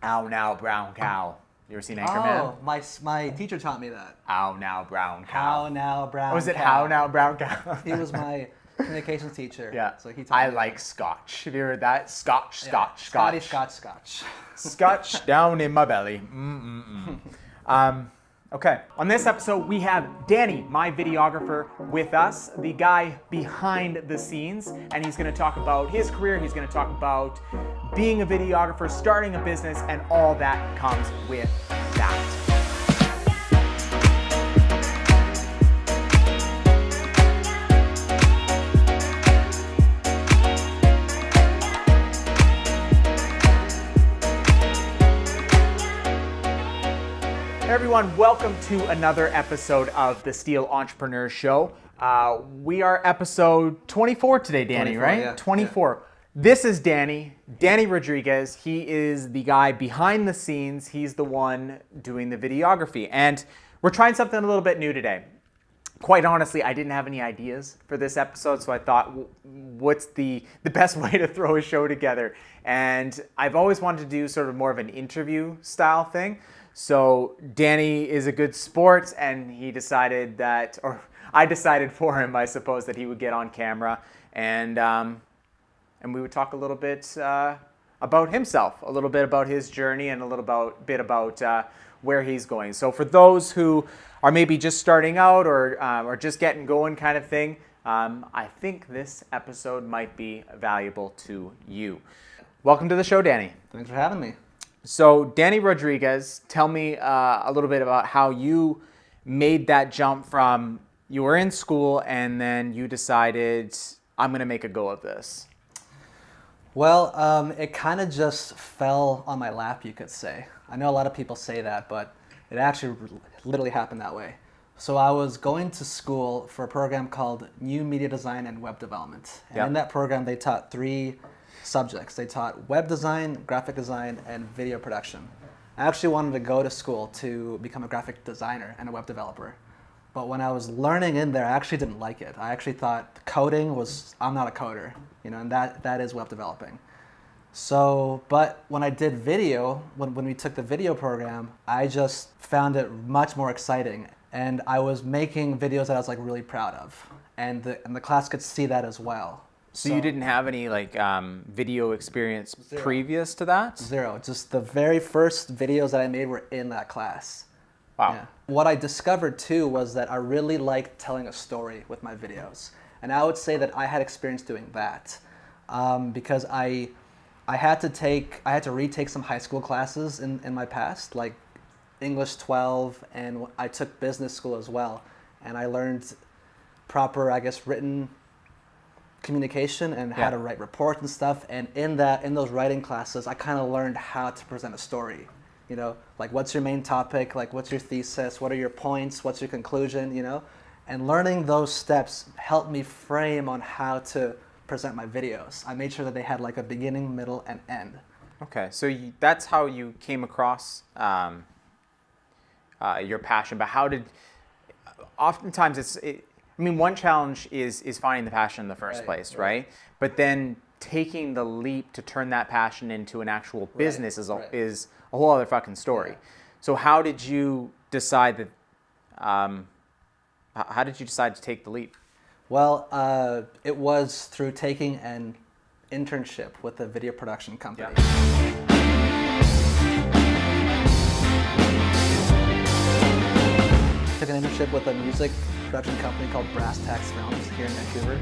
Ow now, brown cow. You ever seen Anchorman? Oh, my teacher taught me that. Ow now, brown cow. How now, brown Oh, is it cow. how now, brown cow? He was my communications teacher. Yeah. So he taught I me like Scotch. Have you heard that? Scotch, that. Scotch, Scotty, Scotch. Scotch. Scotch down in my belly. Okay, on this episode we have Danny, my videographer, with us, the guy behind the scenes, and he's going to talk about his career, he's going to talk about being a videographer, starting a business, and all that comes with that. Hey everyone, welcome to another episode of the Steele Entrepreneur Show. We are episode 24 today, Danny, 24, right? yeah. 24. Yeah. This is Danny Rodriguez. He is the guy behind the scenes. He's the one doing the videography. And we're trying something a little bit new today. Quite honestly, I didn't have any ideas for this episode, so I thought, what's the best way to throw a show together? And I've always wanted to do sort of more of an interview style thing. So Danny is a good sport, and he decided that, or I decided for him, I suppose, that he would get on camera, and we would talk a little bit about himself, a little bit about his journey, and a little bit about where he's going. So for those who are maybe just starting out or just getting going kind of thing, I think this episode might be valuable to you. Welcome to the show, Danny. Thanks for having me. So Danny Rodriguez, tell me a little bit about how you made that jump from you were in school and then you decided, I'm going to make a go of this. Well, it kind of just fell on my lap, you could say. I know a lot of people say that, but it actually literally happened that way. So I was going to school for a program called New Media Design and Web Development. And in that program, they taught 3 subjects. They taught web design, graphic design, and video production. I actually wanted to go to school to become a graphic designer and a web developer. But when I was learning in there, I actually didn't like it. I actually thought coding was, I'm not a coder, and that is web developing. So, but when I did video, when we took the video program, I just found it much more exciting. And I was making videos that I was like really proud of. And the class could see that as well. So you didn't have any like video experience previous to that? Zero. Just the very first videos that I made were in that class. Wow. Yeah. What I discovered too was that I really liked telling a story with my videos. And I would say that I had experience doing that because I had to retake some high school classes in my past, like English 12, and I took business school as well. And I learned proper, I guess, written communication and how to write reports and stuff. And in those writing classes, I kind of learned how to present a story. Like what's your main topic, like what's your thesis, what are your points, what's your conclusion, And learning those steps helped me frame on how to present my videos. I made sure that they had like a beginning, middle, and end. Okay, so that's how you came across your passion. But oftentimes one challenge is finding the passion in the first place, right? But then taking the leap to turn that passion into an actual business is a whole other fucking story. So how did you decide that? How did you decide to take the leap? Well, it was through taking an internship with a video production company. Took an internship with a music production company called Brass Tax Films here in Vancouver.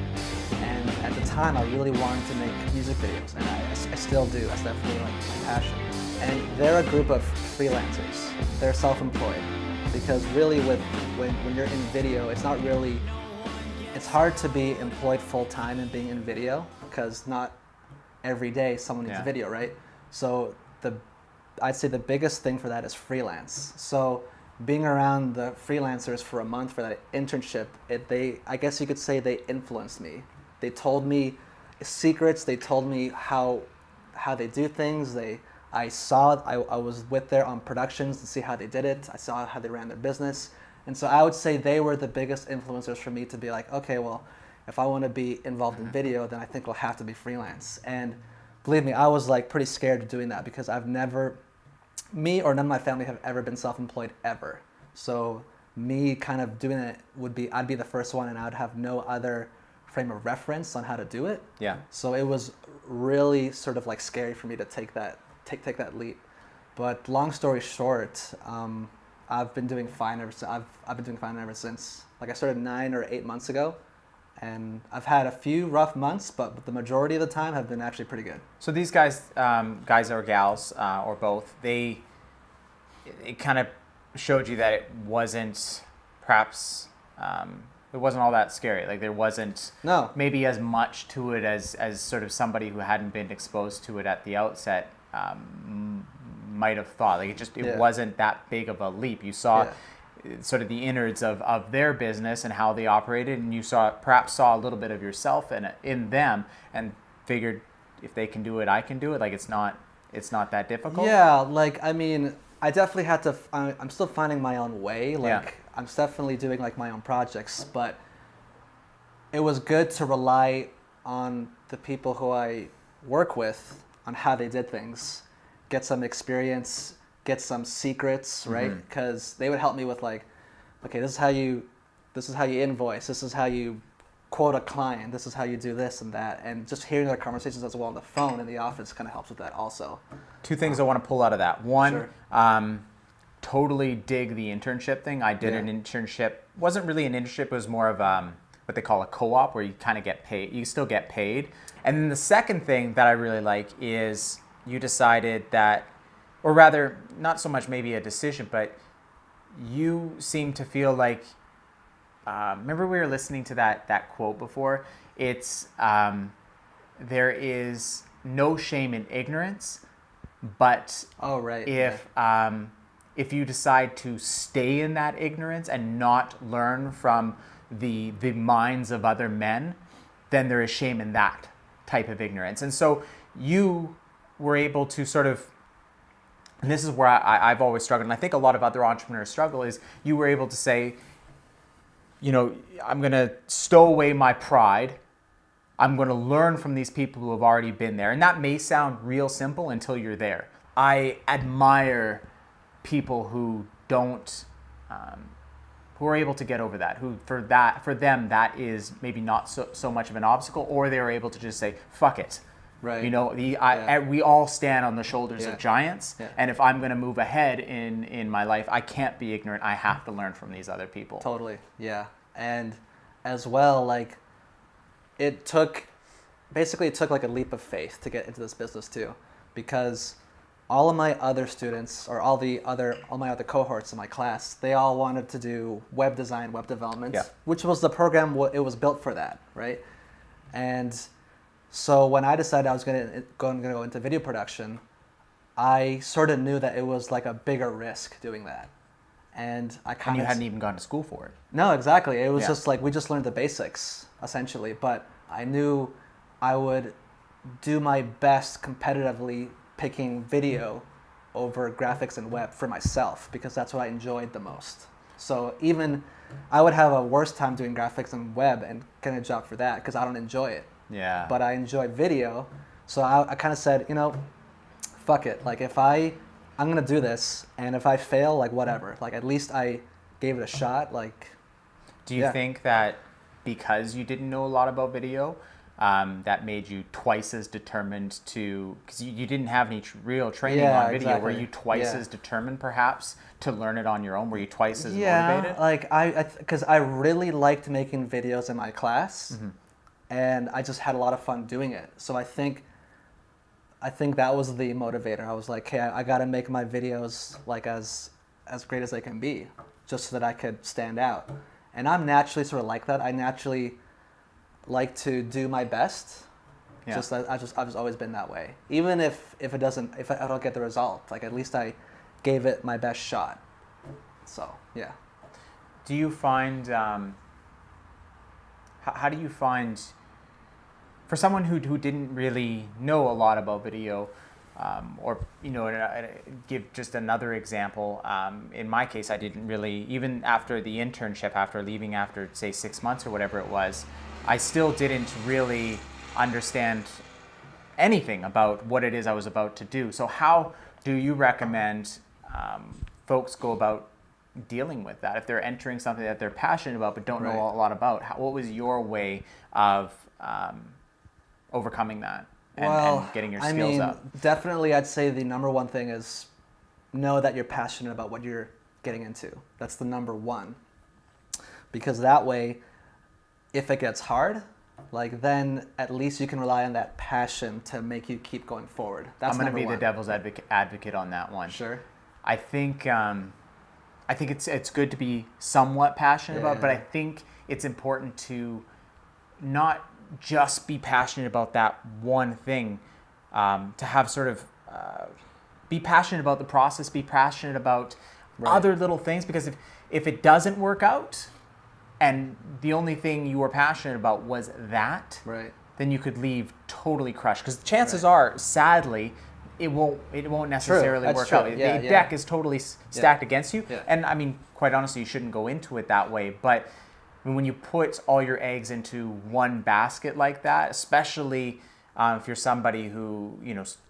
And at the time, I really wanted to make music videos, and I still do. That's definitely like my passion. And they're a group of freelancers. They're self-employed because really when you're in video, it's hard to be employed full-time and being in video because not every day someone needs video, right? So I'd say the biggest thing for that is freelance. So being around the freelancers for a month for that internship, I guess you could say they influenced me. They told me secrets. They told me how they do things. I was with there on productions to see how they did it. I saw how they ran their business. And so I would say they were the biggest influencers for me to be like, okay, well, if I want to be involved in video, then I think it'll have to be freelance. And believe me, I was like pretty scared of doing that because I've never me or none of my family have ever been self-employed ever. So me kind of doing it I'd be the first one, and I'd have no other frame of reference on how to do it. Yeah. So it was really sort of like scary for me to take that leap. But long story short, I've been doing fine ever since. I've been doing fine ever since. Like I started 9 or 8 months ago, and I've had a few rough months, but the majority of the time have been actually pretty good. So these guys or gals, or both, it kind of showed you that it wasn't perhaps it wasn't all that scary. Like there wasn't maybe as much to it as sort of somebody who hadn't been exposed to it at the outset might have thought. Like it wasn't that big of a leap. You saw sort of the innards of their business and how they operated, and you perhaps saw a little bit of yourself in them, and figured if they can do it, I can do it. Like it's not that difficult. Yeah, like I mean, I definitely had to. I'm still finding my own way. Like I'm definitely doing like my own projects, but it was good to rely on the people who I work with on how they did things, get some experience, get some secrets, right? Because they would help me with like, okay, this is how you invoice, this is how you quote a client, this is how you do this and that, and just hearing their conversations as well on the phone in the office kind of helps with that also. Two things I want to pull out of that. One, Sure. Totally dig the internship thing. I did an internship. Wasn't really an internship. It was more of what they call a co-op, where you kind of get paid. You still get paid. And then the second thing that I really like is you decided that, or rather, not so much maybe a decision, but you seem to feel like, remember we were listening to that quote before? It's, there is no shame in ignorance, but if you decide to stay in that ignorance and not learn from the minds of other men, then there is shame in that type of ignorance. And so you were able to sort of, and this is where I've always struggled, and I think a lot of other entrepreneurs struggle, is you were able to say, you know, I'm going to stow away my pride. I'm going to learn from these people who have already been there. And that may sound real simple until you're there. I admire people who don't, who are able to get over that, who for them that is maybe not so much of an obstacle, or they're able to just say, fuck it. Right. You know, we all stand on the shoulders of giants, and if I'm going to move ahead in my life, I can't be ignorant. I have to learn from these other people. Totally, yeah. And as well, like, it took like a leap of faith to get into this business too, because all of my other students, or all my other cohorts in my class, they all wanted to do web design, web development, which was the program. It was built for that, right? And so when I decided I was going to go into video production, I sort of knew that it was like a bigger risk doing that. And you hadn't even gone to school for it. No, exactly. It was just like, we just learned the basics, essentially. But I knew I would do my best competitively picking video over graphics and web for myself, because that's what I enjoyed the most. So even I would have a worse time doing graphics and web and getting a job for that, because I don't enjoy it. Yeah. But I enjoy video. So I kind of said, you know, fuck it. Like, if I'm going to do this, and if I fail, like, whatever. Like, at least I gave it a shot. Like, do you think that because you didn't know a lot about video, that made you twice as determined to, because you didn't have any real training on video, exactly. Were you twice as determined perhaps to learn it on your own? Were you twice as motivated? Like because I really liked making videos in my class, and I just had a lot of fun doing it. So I think that was the motivator. I was like, hey, I got to make my videos like as great as they can be, just so that I could stand out. And I'm naturally sort of like that. I naturally like to do my best. Yeah. I've just always been that way. Even if I don't get the result, like, at least I gave it my best shot. So yeah. Do you find how do you find, for someone who didn't really know a lot about video, or, you know, give just another example. In my case, I didn't really, even after the internship, after leaving after say 6 months or whatever it was, I still didn't really understand anything about what it is I was about to do. So how do you recommend folks go about dealing with that if they're entering something that they're passionate about but don't know a lot about? What was your way of overcoming that and getting your skills up? Definitely I'd say the number one thing is know that you're passionate about what you're getting into. That's the number one. Because that way, if it gets hard, like then at least you can rely on that passion to make you keep going forward. That's I'm going to be number the devil's advocate on that one. Sure. I think it's good to be somewhat passionate about it, but I think it's important to not just be passionate about that one thing. To have sort of be passionate about the process, be passionate about other little things, because if it doesn't work out, and the only thing you were passionate about was that, then you could leave totally crushed. Because the chances are, sadly, it won't necessarily work out. The deck is totally stacked against you. Yeah. And I mean, quite honestly, you shouldn't go into it that way. But when you put all your eggs into one basket like that, especially if you're somebody who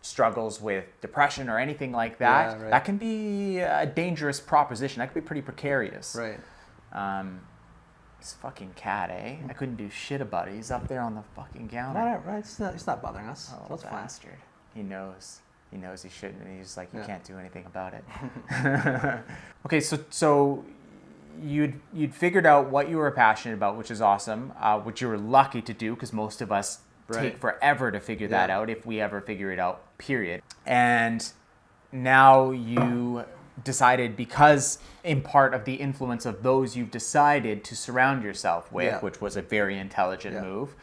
struggles with depression or anything like that, that can be a dangerous proposition. That could be pretty precarious. Right. This fucking cat, eh? I couldn't do shit about it. He's up there on the fucking counter. Right. It's not bothering us. Oh, That's bastard. Fine. He knows he shouldn't, and he's like, you can't do anything about it. Okay, so you'd figured out what you were passionate about, which is awesome, which you were lucky to do, because most of us take forever to figure that out, if we ever figure it out, period. And now you decided, because in part of the influence of those you've decided to surround yourself with, which was a very intelligent move,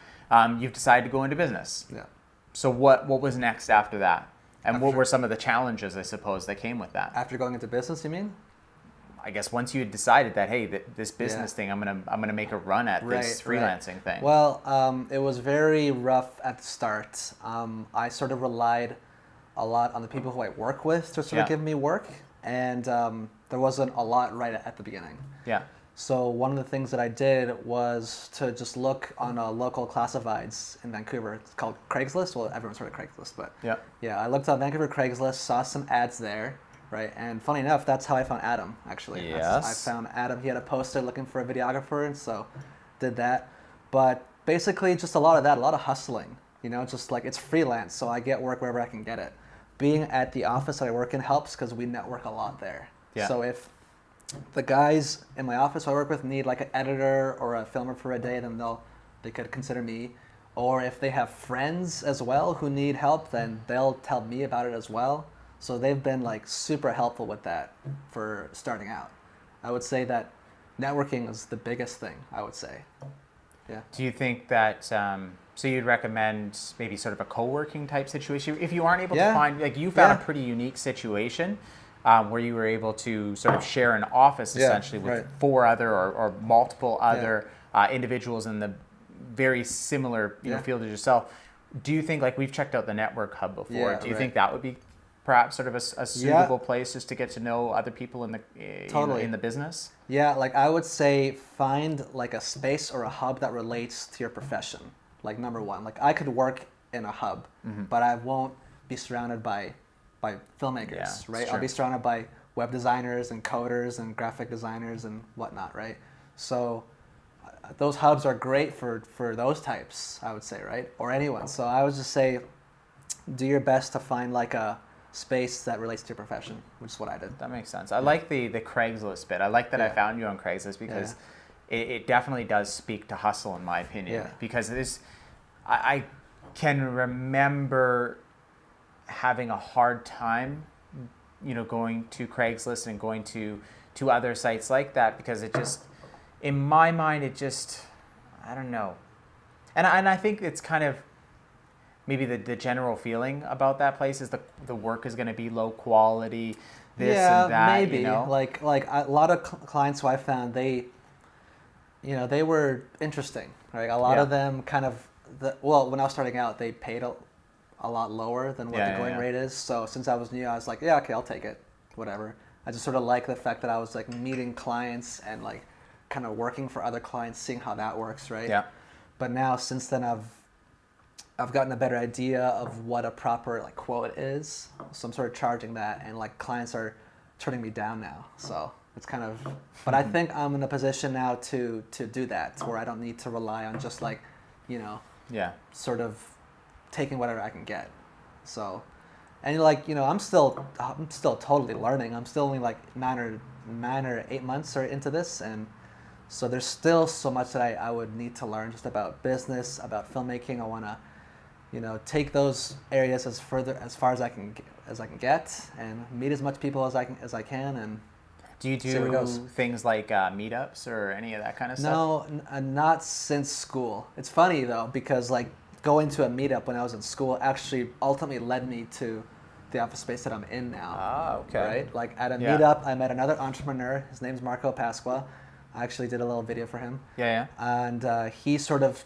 you've decided to go into business. Yeah. So what was next after that? And what were some of the challenges, I suppose, that came with that? After going into business, you mean? I guess once you had decided that, hey, this business thing, I'm gonna make a run at this freelancing thing. Well, it was very rough at the start. I sort of relied a lot on the people who I work with to sort of give me work, and there wasn't a lot right at the beginning. Yeah. So one of the things that I did was to just look on local classifieds in Vancouver. It's called Craigslist. Well, everyone's heard of Craigslist, but yeah, I looked on Vancouver Craigslist, saw some ads there, right? And funny enough, that's how I found Adam, actually. Yes. I found Adam. He had a poster looking for a videographer, and so did that. But basically, just a lot of that, a lot of hustling. Just like it's freelance, so I get work wherever I can get it. Being at the office that I work in helps because we network a lot there. Yeah. So if the guys in my office who I work with need like an editor or a filmer for a day, then they could consider me. Or if they have friends as well who need help, then they'll tell me about it as well. So they've been like super helpful with that for starting out. I would say that networking is the biggest thing, I would say. Yeah. Do you think that, so you'd recommend maybe sort of a co-working type situation? If you aren't able to find, like you found a pretty unique situation where you were able to sort of share an office essentially with four other or multiple other individuals in the very similar field as yourself. Do you think, like we've checked out the Network Hub before, do you think that would be perhaps sort of a suitable place just to get to know other people in the in the business? Yeah, like I would say find like a space or a hub that relates to your profession. Like number one, like I could work in a hub, but I won't be surrounded by filmmakers, right? I'll be surrounded by web designers and coders and graphic designers and whatnot, right? So those hubs are great for those types, I would say, right? Or anyone. So I would just say do your best to find like a space that relates to your profession, which is what I did. That makes sense. I like the Craigslist bit. I like that I found you on Craigslist because it definitely does speak to hustle, in my opinion. Because it is, I can remember having a hard time, going to Craigslist and going to other sites like that, because it just, in my mind, I don't know. And I think it's kind of maybe the general feeling about that place is the work is going to be low quality, this and that. Maybe. Like a lot of clients who I found, they were interesting, right? A lot of them kind of, when I was starting out, they paid a lot lower than what the going rate is. So since I was new, I was like, okay, I'll take it, whatever. I just sort of like the fact that I was like meeting clients and like kind of working for other clients, seeing how that works, right? Yeah. But now since then I've gotten a better idea of what a proper like quote is. So I'm sort of charging that, and like clients are turning me down now. So it's kind of, but I think I'm in a position now to do that, to where I don't need to rely on just like, you know, sort of taking whatever I can get. So, and like, you know, I'm still totally learning. I'm still only like 9 or 8 months or into this, and so there's still so much that I would need to learn just about business, about filmmaking. I want to, you know, take those areas as far as I can get, and meet as much people as I can, and do you do things like meetups or any of that kind of stuff? No, not since school. It's funny though, because like going to a meetup when I was in school actually ultimately led me to the office space that I'm in now. Ah, okay. Right? Like at a meetup, I met another entrepreneur. His name's Marco Pasqua. I actually did a little video for him. Yeah. And he sort of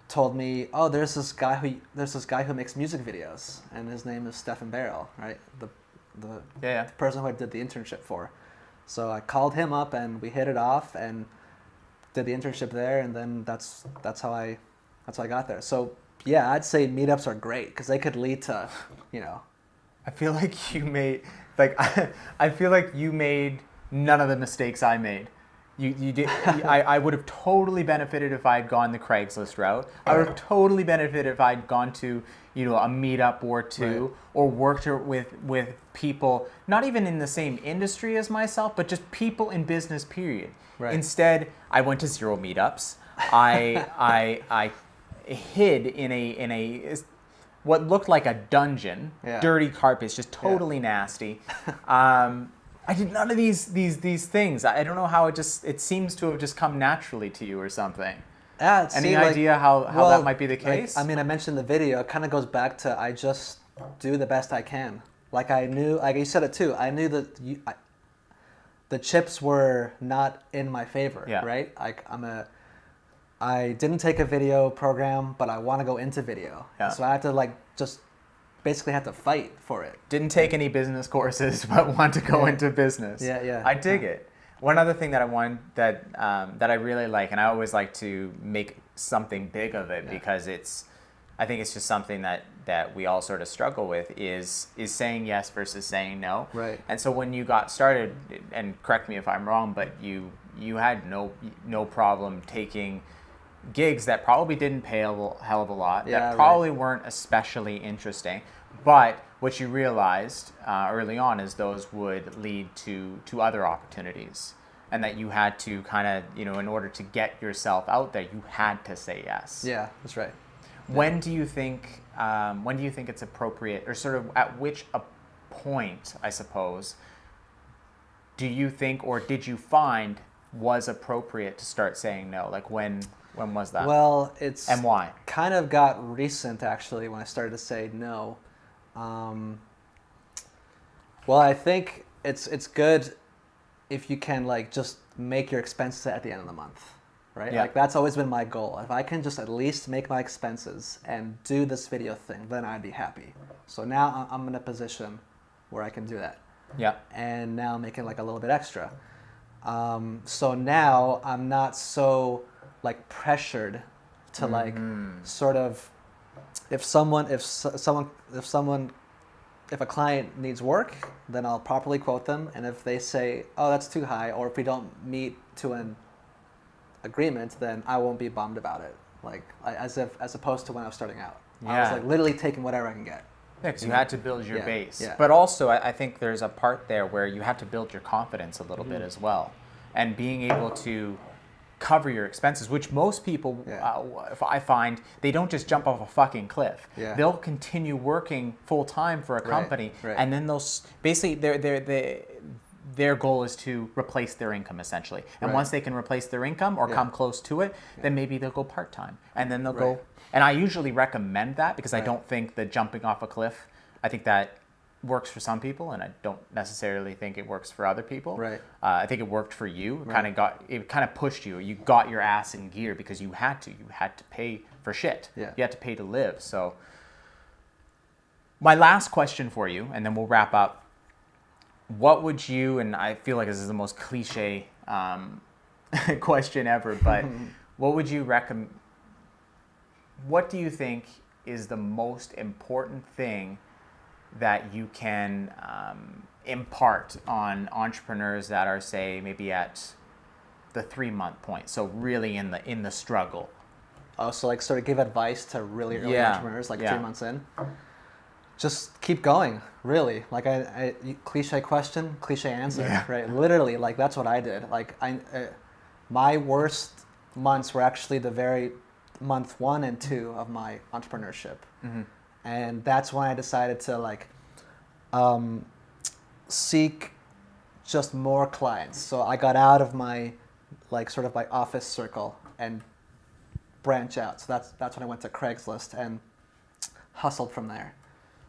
told me, oh, there's this guy who makes music videos, and his name is Stefan Barrel, right? The person who I did the internship for. So I called him up, and we hit it off, and did the internship there, and then that's how I got there. So yeah, I'd say meetups are great because they could lead to, you know. I feel like you made I feel like you made none of the mistakes I made. You did. I would have totally benefited if I had gone the Craigslist route. I would have totally benefited if I'd gone to, you know, a meetup or two, or worked with people not even in the same industry as myself, but just people in business. Period. Right. Instead, I went to 0 meetups. I hid in a what looked like a dungeon, dirty carpets, just totally nasty. I did none of these things. I don't know how it seems to have just come naturally to you or something. Yeah. Any idea how that might be the case? Like, I mean, I mentioned the video. It kind of goes back to I just do the best I can. Like I knew, like you said it too. I knew that the chips were not in my favor, right? Like I didn't take a video program, but I want to go into video. Yeah. So I had to basically had to fight for it. Didn't take any business courses, but want to go into business. Yeah. I dig it. One other thing that I really like, and I always like to make something big of it because I think it's just something that we all sort of struggle with is saying yes versus saying no. Right. And so when you got started, and correct me if I'm wrong, but you had no problem taking gigs that probably didn't pay a hell of a lot, that probably weren't especially interesting, but what you realized early on is those would lead to other opportunities, and that you had to kind of, you know, in order to get yourself out there, you had to say yes. Yeah, that's right. When do you think it's appropriate, or sort of at which a point, I suppose, do you think, or did you find was appropriate to start saying no? Like when was that? Well, and why? Kind of got recent actually when I started to say no. Well, I think it's good if you can like just make your expenses at the end of the month, right? Yeah. Like that's always been my goal. If I can just at least make my expenses and do this video thing, then I'd be happy. So now I'm in a position where I can do that. Yeah. And now I'm making like a little bit extra. So now I'm not so like pressured to like sort of if a client needs work, then I'll properly quote them, and if they say, oh, that's too high, or if we don't meet to an agreement, then I won't be bummed about it, like as opposed to when I was starting out. I was like literally taking whatever I can get. Yeah, because you had to build your base. Yeah. But also, I think there's a part there where you have to build your confidence a little bit as well. And being able to cover your expenses, which most people, if I find, they don't just jump off a fucking cliff. Yeah. They'll continue working full time for a company, and then they'll basically their goal is to replace their income essentially. And once they can replace their income or come close to it, then maybe they'll go part time, and then they'll go. And I usually recommend that because I don't think that jumping off a cliff, I think that works for some people, and I don't necessarily think it works for other people. Right. I think it worked for you. It kind of pushed you. You got your ass in gear because you had to. You had to pay for shit. Yeah. You had to pay to live. So my last question for you, and then we'll wrap up. What would you, and I feel like this is the most cliche question ever, but what would you recommend? What do you think is the most important thing that you can impart on entrepreneurs that are, say, maybe at the 3-month point? So really in the struggle. Oh, so like sort of give advice to really early entrepreneurs, like 3 months in. Just keep going, really. Like cliche question, cliche answer, right? Literally, like that's what I did. Like my worst months were actually the very month 1 and 2 of my entrepreneurship, and that's when I decided to like seek just more clients. So I got out of my like sort of my office circle and branch out. So that's when I went to Craigslist and hustled from there.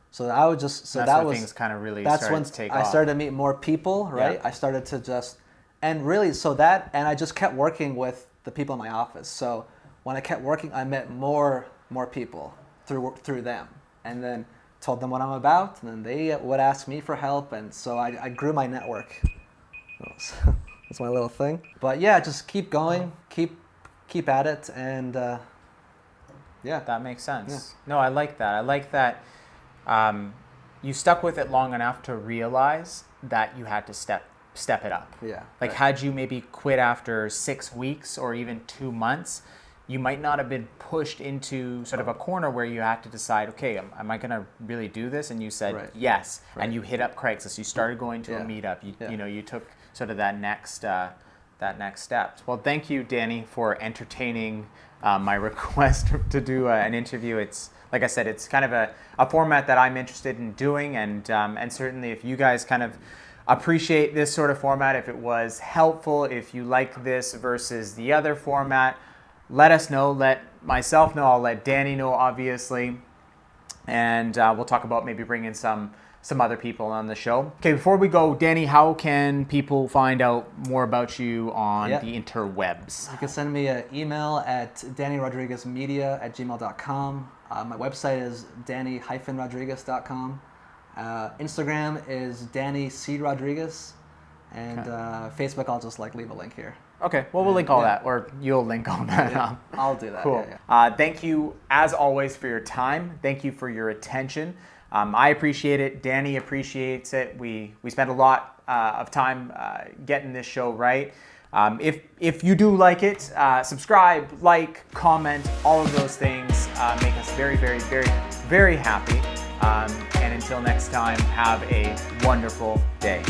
So I would just that's that where was things kind of really that's started when to take I off. started to meet more people, right? Yeah. I started to just and really so that and I just kept working with the people in my office. So when I kept working, I met more people through them, and then told them what I'm about, and then they would ask me for help, and so I grew my network. That's my little thing. But yeah, just keep going, keep at it, and yeah. That makes sense. Yeah. No, I like that. I like that you stuck with it long enough to realize that you had to step it up. Yeah. Like had you maybe quit after 6 weeks or even 2 months, you might not have been pushed into sort of a corner where you had to decide, okay, am I going to really do this? And you said yes, and you hit up Craigslist. You started going to a meetup. You took sort of that next step. Well, thank you, Danny, for entertaining my request to do an interview. It's like I said, it's kind of a format that I'm interested in doing, and certainly if you guys kind of appreciate this sort of format, if it was helpful, if you like this versus the other format, let us know. Let myself know. I'll let Danny know, obviously, and we'll talk about maybe bringing some other people on the show. Okay, before we go, Danny, how can people find out more about you on the interwebs? You can send me an email at dannyrodriguezmedia@gmail.com. My website is danny-rodriguez.com. Instagram is dannycerodriguez, and Facebook I'll just like leave a link here. Okay, well, we'll link all that, or you'll link all that. Yeah, I'll do that. Cool. Yeah. Thank you, as always, for your time. Thank you for your attention. I appreciate it. Danny appreciates it. We spent a lot of time getting this show right. If you do like it, subscribe, like, comment, all of those things make us very, very, very, very happy. And until next time, have a wonderful day.